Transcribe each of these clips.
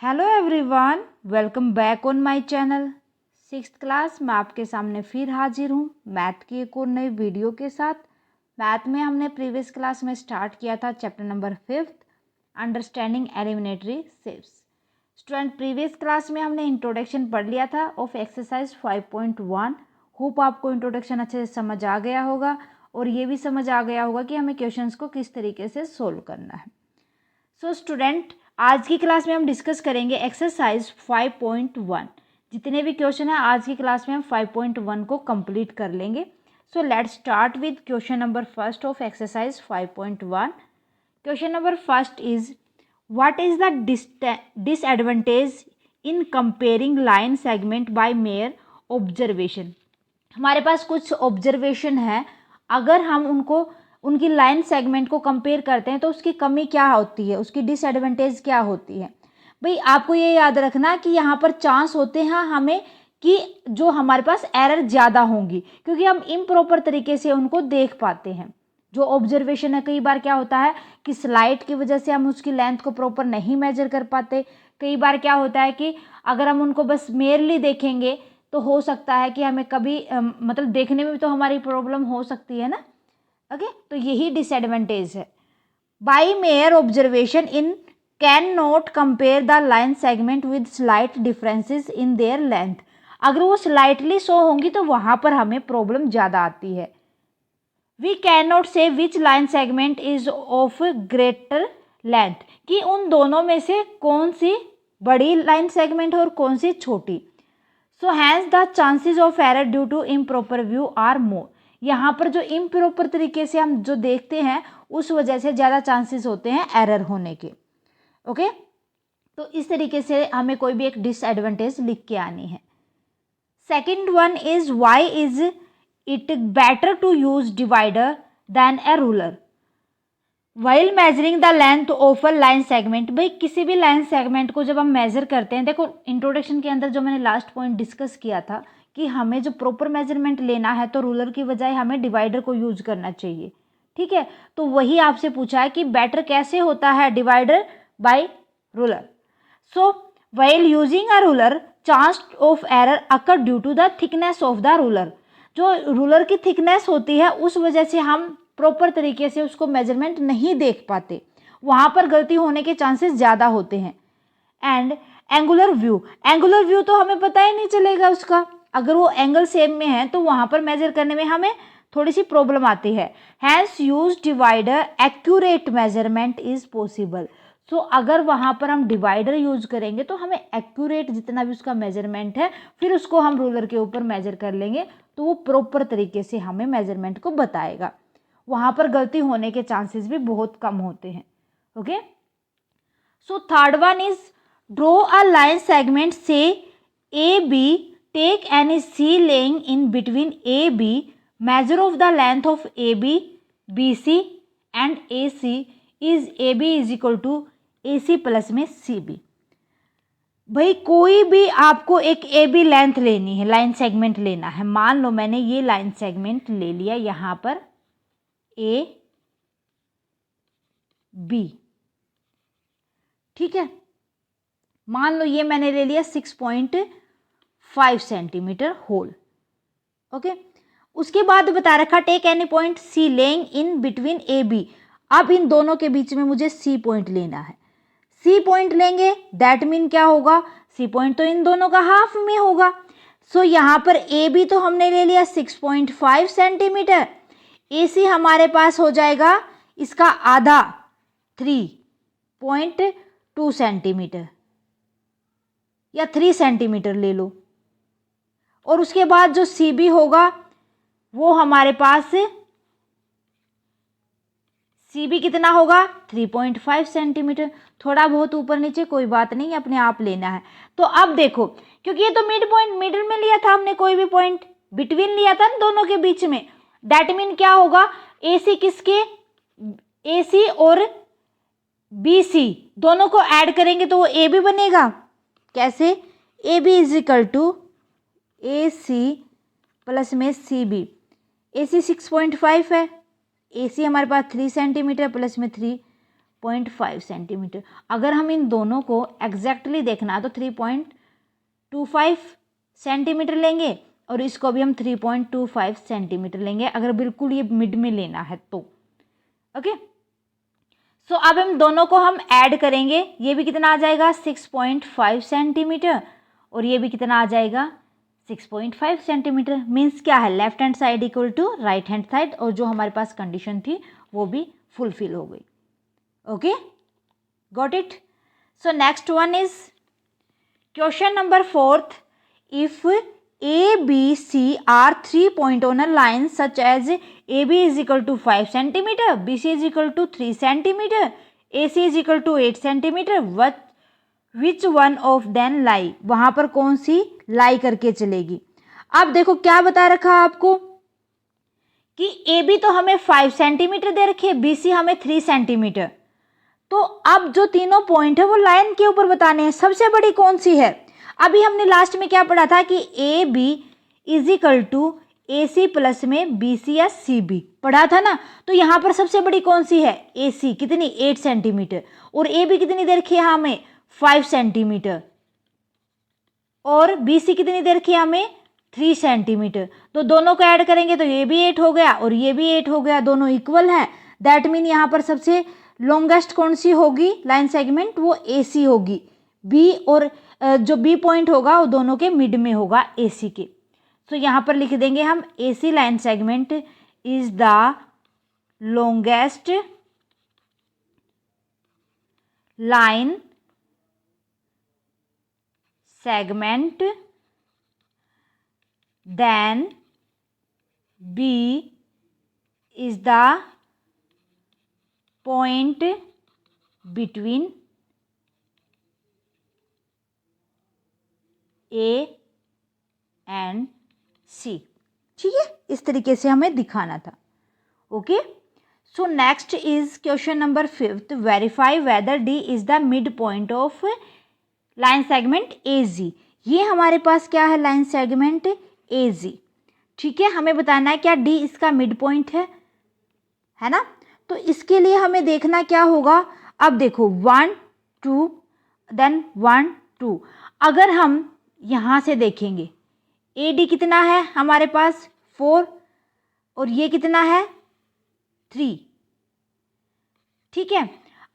Hello everyone, welcome back on my channel. Sixth class में आपके सामने फिर हाजिर हूँ मैथ की एक और नई वीडियो के साथ। मैथ में हमने प्रीवियस क्लास में स्टार्ट किया था chapter number 5 understanding एलिमिनेटरी shapes. Student, previous class में हमने इंट्रोडक्शन पढ़ लिया था ऑफ एक्सरसाइज 5.1। होप आपको इंट्रोडक्शन अच्छे से समझ आ गया होगा और ये भी समझ आ गया होगा कि हमें क्वेश्चंस को किस तरीके से सोल्व करना है। सो स्टूडेंट, आज की क्लास में हम डिस्कस करेंगे एक्सरसाइज 5.1। जितने भी क्वेश्चन हैं आज की क्लास में हम 5.1 को कंप्लीट कर लेंगे। So let's start with question number first of exercise 5.1। Question number first is what is the disadvantage in comparing line segment by mere observation. हमारे पास कुछ ऑब्जर्वेशन है, अगर हम उनकी लाइन सेगमेंट को कंपेयर करते हैं तो उसकी कमी क्या होती है, उसकी डिसएडवांटेज क्या होती है। भाई आपको ये याद रखना कि यहाँ पर चांस होते हैं हमें कि जो हमारे पास एरर ज़्यादा होंगी, क्योंकि हम इम्प्रॉपर तरीके से उनको देख पाते हैं। जो ऑब्जर्वेशन है, कई बार क्या होता है कि स्लाइड की वजह से हम उसकी लेंथ को प्रॉपर नहीं मेजर कर पाते। कई बार क्या होता है कि अगर हम उनको बस मेयरली देखेंगे तो हो सकता है कि हमें कभी मतलब देखने में भी तो हमारी प्रॉब्लम हो सकती है ना। ओके, तो यही डिसएडवांटेज है। By mere observation in can not compare the line segment with slight differences in their length. अगर वो स्लाइटली शो होंगी तो वहां पर हमें प्रॉब्लम ज़्यादा आती है। वी कैन नॉट से which line segment is of greater length, कि उन दोनों में से कौन सी बड़ी लाइन सेगमेंट है और कौन सी छोटी। So hence the chances of error due to improper view are more. यहाँ पर जो इम्प्रॉपर तरीके से हम जो देखते हैं उस वजह से ज़्यादा चांसेस होते हैं एरर होने के। ओके, तो इस तरीके से हमें कोई भी एक डिसएडवांटेज लिख के आनी है। Second one is why is it better to use divider than a ruler while measuring the length of a line segment. भाई किसी भी लाइन सेगमेंट को जब हम मेजर करते हैं, देखो इंट्रोडक्शन के अंदर जो मैंने लास्ट पॉइंट डिस्कस किया था कि हमें जो प्रॉपर मेजरमेंट लेना है तो रूलर की बजाय हमें डिवाइडर को यूज करना चाहिए। ठीक है, तो वही आपसे पूछा है कि बेटर कैसे होता है divider by ruler. So while using a ruler chance of error occur due to the thickness of the ruler. जो रूलर की थिकनेस होती है उस वजह से हम प्रॉपर तरीके से उसको मेजरमेंट नहीं देख पाते, वहाँ पर गलती होने के चांसेस ज़्यादा होते हैं। एंड एंगुलर व्यू तो हमें पता ही नहीं चलेगा उसका, अगर वो एंगल सेम में है तो वहाँ पर मेजर करने में हमें थोड़ी सी प्रॉब्लम आती है। Hence use divider accurate measurement is possible. So अगर वहाँ पर हम डिवाइडर यूज करेंगे तो हमें एक्यूरेट जितना भी उसका मेजरमेंट है फिर उसको हम रूलर के ऊपर मेजर कर लेंगे तो वो प्रॉपर तरीके से हमें मेजरमेंट को बताएगा। वहाँ पर गलती होने के चांसेस भी बहुत कम होते हैं। Okay, so third one is draw a line segment से A B, take any C laying in between A B, measure of the length of A B, B C and A C is A B is equal to A C plus में C B. भाई कोई भी आपको एक A B length लेनी है, line segment लेना है। मान लो मैंने ये लाइन सेगमेंट ले लिया यहाँ पर ए बी, ठीक है, मान लो ये मैंने ले लिया 6.5 सेंटीमीटर होल। ओके, उसके बाद बता रखा take any point C laying in between A B. अब इन दोनों के बीच में मुझे सी पॉइंट लेना है। सी पॉइंट लेंगे दैट मीन क्या होगा, सी पॉइंट तो इन दोनों का हाफ में होगा। सो यहाँ पर ए बी तो हमने ले लिया 6.5 सेंटीमीटर, ए सी हमारे पास हो जाएगा इसका आधा 3.2 सेंटीमीटर या 3 सेंटीमीटर ले लो। और उसके बाद जो सी बी होगा वो हमारे पास सी बी कितना होगा 3.5 सेंटीमीटर। थोड़ा बहुत ऊपर नीचे कोई बात नहीं, अपने आप लेना है। तो अब देखो, क्योंकि ये तो मिड पॉइंट मिडिल में लिया था हमने, कोई भी पॉइंट बिटवीन लिया था ना दोनों के बीच में, दैट मीन क्या होगा ए सी किसके, ए सी और बी सी दोनों को ऐड करेंगे तो वो ए बी बनेगा। कैसे, A B is equal to A C plus में सी बी। ए सी 6.5 है, ए सी हमारे पास 3 सेंटीमीटर प्लस में 3 3.5 सेंटीमीटर। अगर हम इन दोनों को एग्जैक्टली देखना तो 3.25 सेंटीमीटर लेंगे और इसको भी हम 3.25 सेंटीमीटर लेंगे, अगर बिल्कुल ये मिड में लेना है तो। ओके, सो अब हम दोनों को हम ऐड करेंगे, ये भी कितना आ जाएगा 6.5 सेंटीमीटर और ये भी कितना आ जाएगा 6.5 सेंटीमीटर। मीन्स क्या है, left hand side equal to right hand side, और जो हमारे पास कंडीशन थी वो भी फुलफिल हो गई। Okay, got it. So next one is question number 4th, if A, B, C are 3 point on a line such as AB is equal to 5 centimeter, BC is equal to 3 centimeter, AC is equal to 8 centimeter, which one of them lie? वहां पर कौन सी लाई करके चलेगी। अब देखो क्या बता रखा आपको कि AB तो हमें 5 सेंटीमीटर दे रखे, BC हमें 3 सेंटीमीटर। तो अब जो तीनों पॉइंट है वो लाइन के ऊपर बताने हैं, सबसे बड़ी कौन सी है। अभी हमने लास्ट में क्या पढ़ा था कि A B is equal to A C plus में बी सी या सी बी पढ़ा था ना। तो यहाँ पर सबसे बड़ी कौन सी है, ए सी, कितनी 8 सेंटीमीटर, और ए बी कितनी दे रखी है हमें 5 सेंटीमीटर, और बी सी कितनी दे रखी है हमें 3 सेंटीमीटर। तो दोनों को ऐड करेंगे तो ये भी 8 हो गया और ये भी 8 हो गया, दोनों इक्वल है। दैट मीन यहाँ पर सबसे लॉन्गेस्ट कौन सी होगी लाइन सेगमेंट, वो ए सी होगी। बी और जो बी पॉइंट होगा वो दोनों के मिड में होगा ए सी के। तो यहाँ पर लिख देंगे हम A C line segment is the longest line segment, then B is the point between A and C. ठीक है, इस तरीके से हमें दिखाना था। Okay, so next is question number 5th, verify whether D is the mid point of line segment A G. ये हमारे पास क्या है, लाइन सेगमेंट ए जी। ठीक है, हमें बताना है क्या डी इसका मिड पॉइंट है ना। तो इसके लिए हमें देखना क्या होगा, अब देखो 1 2 देन 1 2। अगर हम यहाँ से देखेंगे ए डी कितना है हमारे पास 4 और ये कितना है 3। ठीक है,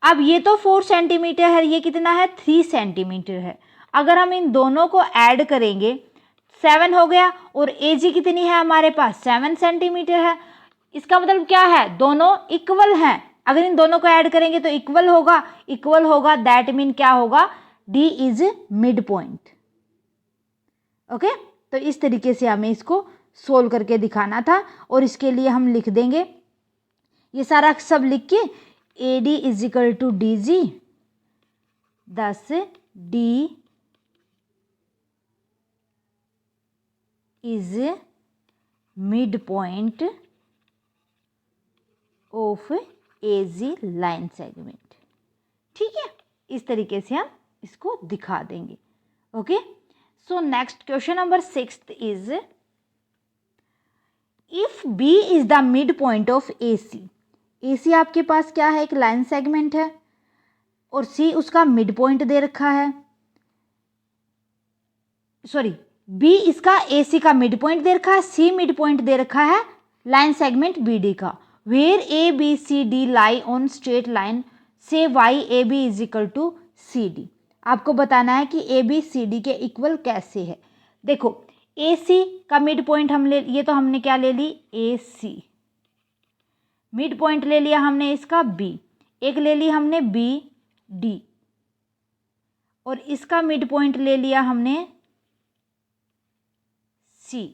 अब ये तो 4 सेंटीमीटर है, ये कितना है 3 सेंटीमीटर है। अगर हम इन दोनों को ऐड करेंगे 7 हो गया, और ए जी कितनी है हमारे पास 7 सेंटीमीटर है। इसका मतलब क्या है, दोनों इक्वल हैं। अगर इन दोनों को ऐड करेंगे तो इक्वल होगा, दैट मीन क्या होगा, D is mid point. Okay, तो इस तरीके से हमें इसको सोल्व करके दिखाना था, और इसके लिए हम लिख देंगे ये सारा सब लिख के A D is equal to D G, 10 D is mid point of A G line segment. ठीक है, इस तरीके से हम इसको दिखा देंगे। Okay, so next question number 6th is if B is the mid point of A C. A C आपके पास क्या है, एक लाइन सेगमेंट है, और सी उसका मिड पॉइंट दे रखा है, सॉरी बी इसका ए सी का मिड पॉइंट दे रखा है, सी मिड पॉइंट दे रखा है लाइन सेगमेंट बी डी का। Where A B C D lie on straight line से why A B is equal to C D. आपको बताना है कि ए बी सी डी के इक्वल कैसे है। देखो ए सी का मिड पॉइंट हम ले, ये तो हमने क्या ले ली ए सी, मिड पॉइंट ले लिया हमने इसका बी, एक ले ली हमने बी डी, और इसका मिड पॉइंट ले लिया हमने सी।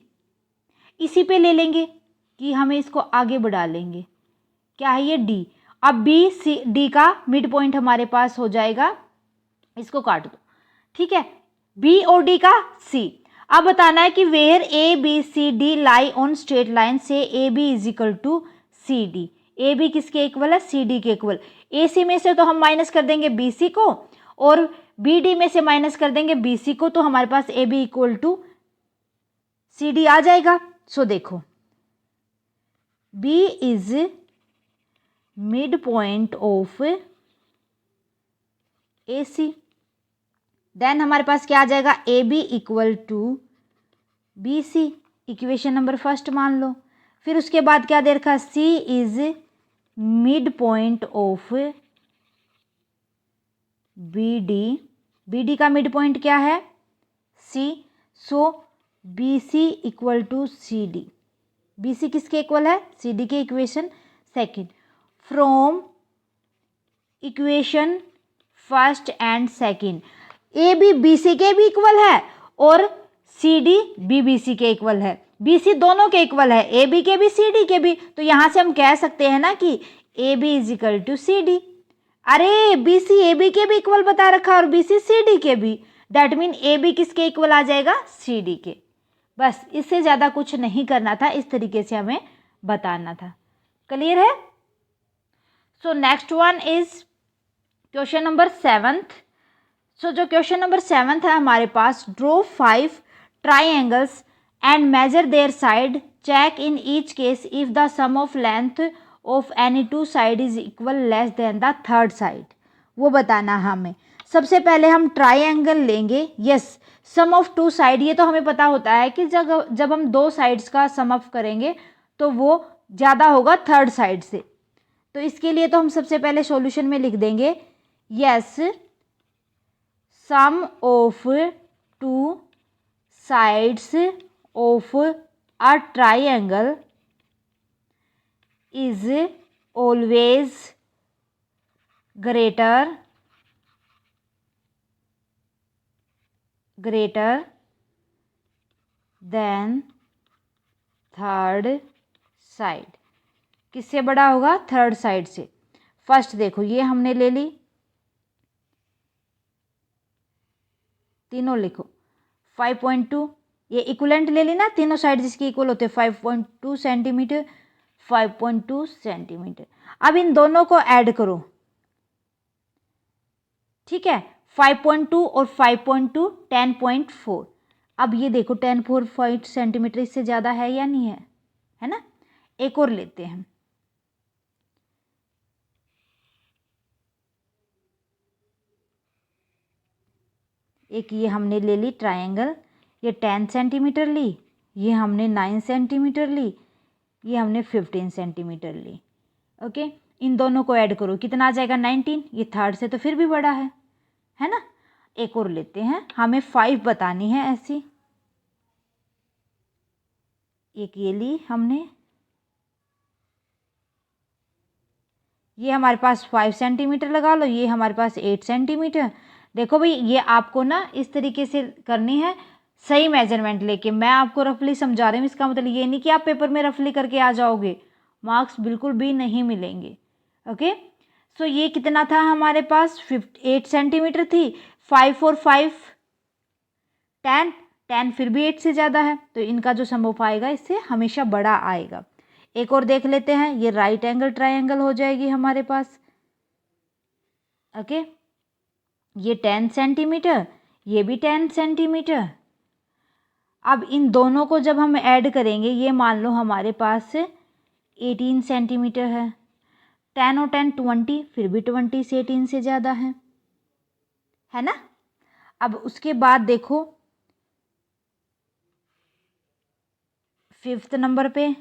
इसी पे ले लेंगे कि हमें इसको आगे बढ़ा लेंगे, क्या है ये डी। अब बी सी डी का मिड पॉइंट हमारे पास हो जाएगा, इसको काट दो। ठीक है, बी और डी का सी। अब बताना है कि where A B C D lie on straight line से A B is equal to C D. A B किसके इक्वल है, सी डी के इक्वल। ए सी में से तो हम माइनस कर देंगे बी सी को, और बी डी में से माइनस कर देंगे बी सी को, तो हमारे पास A B equal to C D आ जाएगा। सो देखो B is mid point of AC। Then हमारे पास क्या आ जाएगा, AB equal to BC, equation number first मान लो। फिर उसके बाद क्या दे रखा, C is mid point of BD का मिड पॉइंट क्या है, C। So BC equal to CD, BC किसके इक्वल है, CD के। Equation second, from equation first and second, AB BC के भी इक्वल है और CD BBC के इक्वल है, BC दोनों के इक्वल है, AB के भी CD के भी। तो यहां से हम कह सकते हैं ना कि AB is equal to CD। अरे BC AB के भी इक्वल बता रखा और BC CD के भी, दैट मीन AB किसके इक्वल आ जाएगा, CD के। बस इससे ज़्यादा कुछ नहीं करना था, इस तरीके से हमें बताना था। क्लियर है। So next one is question number 7th। सो जो क्वेश्चन नंबर 7th है हमारे पास, draw 5 triangles and measure their side, check in each case if the sum of length of any two side is equal less than the third side, वो बताना हमें। सबसे पहले हम ट्राइंगल लेंगे, yes sum of two side, ये तो हमें पता होता है कि जब हम दो साइड्स का सम ऑफ करेंगे तो वो ज़्यादा होगा थर्ड साइड से। तो इसके लिए तो हम सबसे पहले सॉल्यूशन में लिख देंगे, yes sum of two sides of a triangle is always greater than third side. किससे बड़ा होगा, थर्ड साइड से। फर्स्ट देखो ये हमने ले ली, तीनों लिखो 5.2, ये इक्वलेंट ले ली ना, तीनों साइड जिसके इक्वल होते हैं 5.2 सेंटीमीटर, 5.2 सेंटीमीटर। अब इन दोनों को ऐड करो, ठीक है, 5.2 और 5.2 10.4। अब ये देखो 10.4 सेंटीमीटर, इससे ज़्यादा है या नहीं है ना। एक और लेते हैं, एक ये हमने ले ली ट्रायंगल, ये 10 सेंटीमीटर ली, ये हमने 9 सेंटीमीटर ली, ये हमने 15 सेंटीमीटर ली। ओके, इन दोनों को ऐड करो, कितना आ जाएगा 19। ये थर्ड से तो फिर भी बड़ा है ना। एक और लेते हैं, हमें 5 बतानी है ऐसी। एक ये ली हमने, ये हमारे पास 5 सेंटीमीटर लगा लो, ये हमारे पास 8 सेंटीमीटर। देखो भाई ये आपको ना इस तरीके से करनी है, सही मेजरमेंट लेके। मैं आपको रफली समझा रही हूँ, इसका मतलब ये नहीं कि आप पेपर में रफली करके आ जाओगे, मार्क्स बिल्कुल भी नहीं मिलेंगे। ओके, सो ये कितना था हमारे पास, 8 सेंटीमीटर थी। 5 और 5 10 फिर भी 8 से ज़्यादा है, तो इनका जो सम ऑफ आएगा इससे हमेशा बड़ा आएगा। एक और देख लेते हैं, ये राइट एंगल ट्रायंगल हो जाएगी हमारे पास। ओके, ये 10 सेंटीमीटर, ये भी 10 सेंटीमीटर। अब इन दोनों को जब हम ऐड करेंगे, ये मान लो हमारे पास 18 सेंटीमीटर है। 10 और 10 20, फिर भी 20 से 18 से ज़्यादा है ना। अब उसके बाद देखो 5th नंबर पे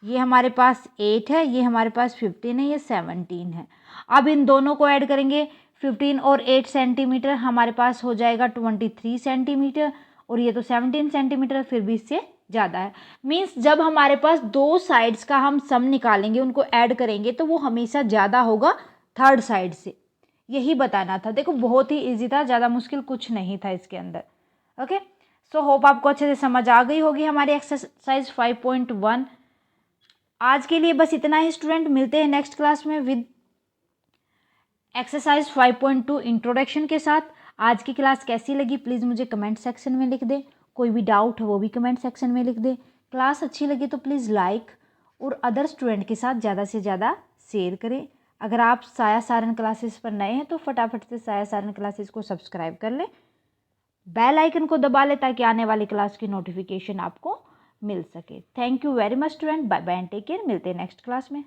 ये हमारे पास 8 है, ये हमारे पास 15 है, ये 17 है। अब इन दोनों को ऐड करेंगे, 15 और 8 सेंटीमीटर हमारे पास हो जाएगा 23 सेंटीमीटर, और ये तो 17 सेंटीमीटर फिर भी इससे ज़्यादा है। मीन्स जब हमारे पास दो साइड्स का हम सम निकालेंगे, उनको ऐड करेंगे, तो वो हमेशा ज़्यादा होगा थर्ड साइड से। यही बताना था। देखो बहुत ही ईजी था, ज़्यादा मुश्किल कुछ नहीं था इसके अंदर। ओके, सो होप आपको अच्छे से समझ आ गई होगी हमारी एक्सरसाइज 5.1। आज के लिए बस इतना ही स्टूडेंट, मिलते हैं नेक्स्ट क्लास में विद एक्सरसाइज 5.2 इंट्रोडक्शन के साथ। आज की क्लास कैसी लगी प्लीज़ मुझे कमेंट सेक्शन में लिख दें, कोई भी डाउट हो वो भी कमेंट सेक्शन में लिख दें। क्लास अच्छी लगी तो प्लीज़ लाइक और अदर स्टूडेंट के साथ ज़्यादा से ज़्यादा शेयर करें। अगर आप साया सारन क्लासेस पर नए हैं तो फटाफट से साया सारन क्लासेस को सब्सक्राइब कर लें, बेल आइकन को दबा लें ताकि आने वाली क्लास की नोटिफिकेशन आपको मिल सके। Thank you very much student, bye bye and take care. मिलते हैं नेक्स्ट क्लास में।